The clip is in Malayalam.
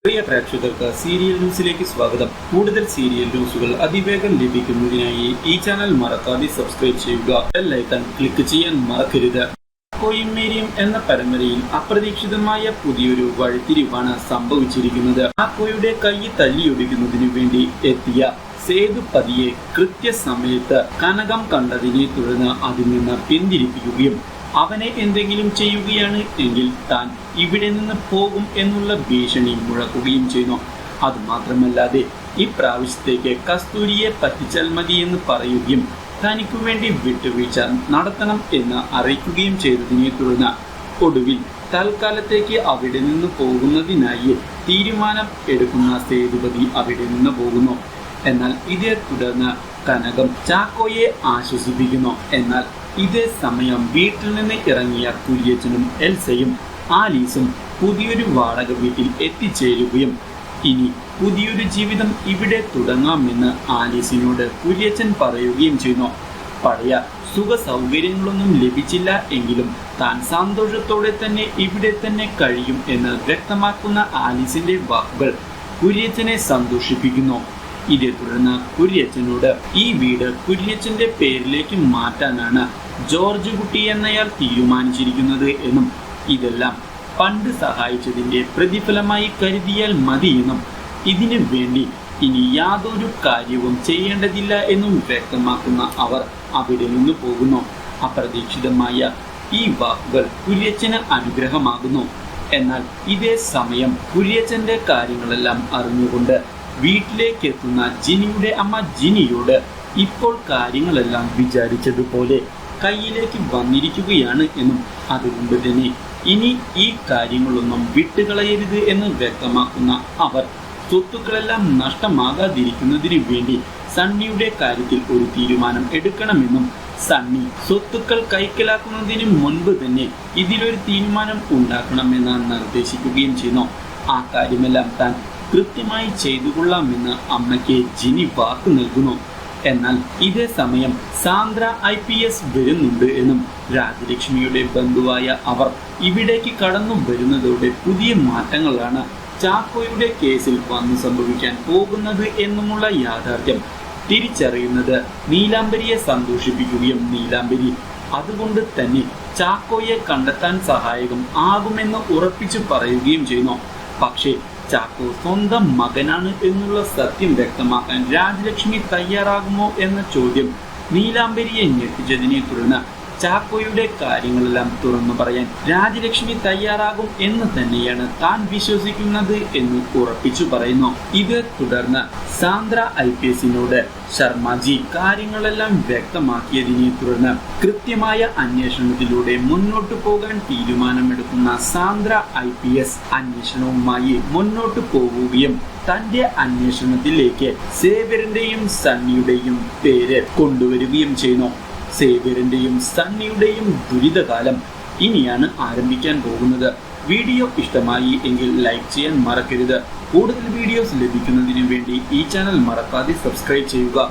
പ്രിയ പ്രേക്ഷകർക്ക് സീരിയൽ ന്യൂസിലേക്ക് സ്വാഗതം. കൂടുതൽ സീരിയൽ ന്യൂസുകൾ അതിവേഗം ലഭിക്കുന്നതിനായി ഈ ചാനൽ മറക്കാതെ സബ്സ്ക്രൈബ് ചെയ്യുക. ബെൽ ഐക്കൺ ക്ലിക്ക് ചെയ്യാൻ മറക്കരുത്. ചാക്കോയും മേരിയും എന്ന പരമ്പരയിൽ അപ്രതീക്ഷിതമായ പുതിയൊരു വഴിത്തിരിവാണ് സംഭവിച്ചിരിക്കുന്നത്. ചാക്കോയുടെ കൈ തല്ലിയൊടിക്കുന്നതിനു വേണ്ടി എത്തിയ സേതുപതിയെ കൃത്യസമയത്ത് കനകം കണ്ടതിനെ തുടർന്ന് അതിൽ നിന്ന് പിന്തിരിപ്പിക്കുകയും അവനെ എന്തെങ്കിലും ചെയ്യുകയാണ് എങ്കിൽ താൻ ഇവിടെ നിന്ന് പോകും എന്നുള്ള ഭീഷണി മുഴക്കുകയും ചെയ്യുന്നു. അതുമാത്രമല്ലാതെ ഇപ്രാവശ്യത്തേക്ക് കസ്തൂരിയെ പറ്റിച്ചാൽ മതി എന്ന് പറയുകയും തനിക്കു വേണ്ടി വിട്ടുവീഴ്ച നടത്തണം എന്ന് അറിയിക്കുകയും ചെയ്തതിനെ തുടർന്ന് ഒടുവിൽ തൽക്കാലത്തേക്ക് അവിടെ നിന്ന് പോകുന്നതിനായി തീരുമാനം എടുക്കുന്ന സേതുപതി അവിടെ നിന്ന് പോകുന്നു. എന്നാൽ ഇതേ തുടർന്ന് കനകം ചാക്കോയെ ആശ്വസിപ്പിക്കുന്നു. എന്നാൽ ഇതേ സമയം വീട്ടിൽ നിന്ന് ഇറങ്ങിയ കുര്യച്ചനും എൽസയും ആലീസും പുതിയൊരു വാടക വീട്ടിൽ എത്തിച്ചേരുകയും ഇനി പുതിയൊരു ജീവിതം ഇവിടെ തുടങ്ങാമെന്ന് ആലീസിനോട് കുര്യച്ചൻ പറയുകയും ചെയ്യുന്നു. പഴയ സുഖ സൗകര്യങ്ങളൊന്നും ലഭിച്ചില്ല എങ്കിലും താൻ സന്തോഷത്തോടെ തന്നെ ഇവിടെ തന്നെ കഴിയും എന്ന് വ്യക്തമാക്കുന്ന ആലീസിന്റെ വാക്കുകൾ കുര്യച്ചനെ സന്തോഷിപ്പിക്കുന്നു. ഇതേ തുടർന്ന് കുര്യച്ചനോട് ഈ വീട് കുര്യച്ചന്റെ പേരിലേക്ക് മാറ്റാനാണ് ജോർജ് കുട്ടി എന്നയാൾ തീരുമാനിച്ചിരിക്കുന്നത് എന്നും ഇതെല്ലാം പണ്ട് സഹായിച്ചതിന്റെ പ്രതിഫലമായി കരുതിയാൽ മതിയെന്നും ഇതിനു വേണ്ടി ഇനി യാതൊരു കാര്യവും ചെയ്യേണ്ടതില്ല എന്നും വ്യക്തമാക്കുന്ന അവർ അവിടെ നിന്ന് പോകുന്നു. അപ്രതീക്ഷിതമായ ഈ വാക്കുകൾ കുര്യച്ചന് അനുഗ്രഹമാകുന്നു. എന്നാൽ ഇതേ സമയം കുര്യച്ചന്റെ കാര്യങ്ങളെല്ലാം അറിഞ്ഞുകൊണ്ട് വീട്ടിലേക്ക് എത്തുന്ന ജിനിയുടെ അമ്മ ജിനിയോട് ഇപ്പോൾ കാര്യങ്ങളെല്ലാം വിചാരിച്ചതുപോലെ കയ്യിലേക്ക് വന്നിരിക്കുകയാണ് എന്നും അതുകൊണ്ട് തന്നെ ഇനി ഈ കാര്യങ്ങളൊന്നും വിട്ടുകളയരുത് എന്ന് വ്യക്തമാക്കുന്ന അവർ സ്വത്തുക്കളെല്ലാം നഷ്ടമാകാതിരിക്കുന്നതിന് വേണ്ടി സണ്ണിയുടെ കാര്യത്തിൽ ഒരു തീരുമാനം എടുക്കണമെന്നും സണ്ണി സ്വത്തുക്കൾ കൈക്കലാക്കുന്നതിന് മുൻപ് തന്നെ ഇതിലൊരു തീരുമാനം ഉണ്ടാക്കണമെന്ന് നിർദ്ദേശിക്കുകയും ചെയ്യുന്നു. ആ കാര്യമെല്ലാം താൻ കൃത്യമായി ചെയ്തുകൊള്ളാമെന്ന് അമ്മയ്ക്ക് ജിനി വാക്ക് നൽകുന്നു. എന്നാൽ ഇതേ സമയം സാന്ദ്ര IPS വരുന്നുണ്ട് എന്നും രാജലക്ഷ്മിയുടെ ബന്ധുവായ അവർ ഇവിടേക്ക് കടന്നു വരുന്നതോടെ പുതിയ മാറ്റങ്ങളാണ് ചാക്കോയുടെ കേസിൽ വന്നു സംഭവിക്കാൻ പോകുന്നത് എന്നുമുള്ള യാഥാർത്ഥ്യം തിരിച്ചറിയുന്നത് നീലാംബരിയെ സന്തോഷിപ്പിക്കുകയും നീലാംബരി അതുകൊണ്ട് തന്നെ ചാക്കോയെ കണ്ടെത്താൻ സഹായകം ആകുമെന്ന് ഉറപ്പിച്ചു പറയുകയും ചെയ്യുന്നു. പക്ഷേ ചാക്കോ സ്വന്തം മകനാണ് എന്നുള്ള സത്യം വ്യക്തമാക്കാൻ രാജലക്ഷ്മി തയ്യാറാകുമോ എന്ന ചോദ്യം നീലാംബരിയെ ഞെട്ടിച്ചതിനെ തുടർന്ന് ചാക്കോയുടെ കാര്യങ്ങളെല്ലാം തുറന്നു പറയാൻ രാജലക്ഷ്മി തയ്യാറാകും എന്ന് തന്നെയാണ് താൻ വിശ്വസിക്കുന്നത് എന്ന് ഉറപ്പിച്ചു പറയുന്നു. ഇത് തുടർന്ന് സാന്ദ്ര IPSനോട് ശർമ്മജി കാര്യങ്ങളെല്ലാം വ്യക്തമാക്കിയതിനെ തുടർന്ന് കൃത്യമായ അന്വേഷണത്തിലൂടെ മുന്നോട്ടു പോകാൻ തീരുമാനമെടുക്കുന്ന സാന്ദ്ര IPS അന്വേഷണവുമായി മുന്നോട്ടു പോവുകയും തന്റെ അന്വേഷണത്തിലേക്ക് സേവ്യറിന്റെയും സണ്ണിയുടെയും പേര് കൊണ്ടുവരികയും ചെയ്യുന്നു. സേവ്യറിന്റെയും സണ്ണിയുടെയും ദുരിതകാലം ഇനിയാണ് ആരംഭിക്കാൻ പോകുന്നത്. വീഡിയോ ഇഷ്ടമായി എങ്കിൽ ലൈക്ക് ചെയ്യാൻ മറക്കരുത്. കൂടുതൽ വീഡിയോസ് ലഭിക്കുന്നതിന് വേണ്ടി ഈ ചാനൽ മറക്കാതെ സബ്സ്ക്രൈബ് ചെയ്യുക.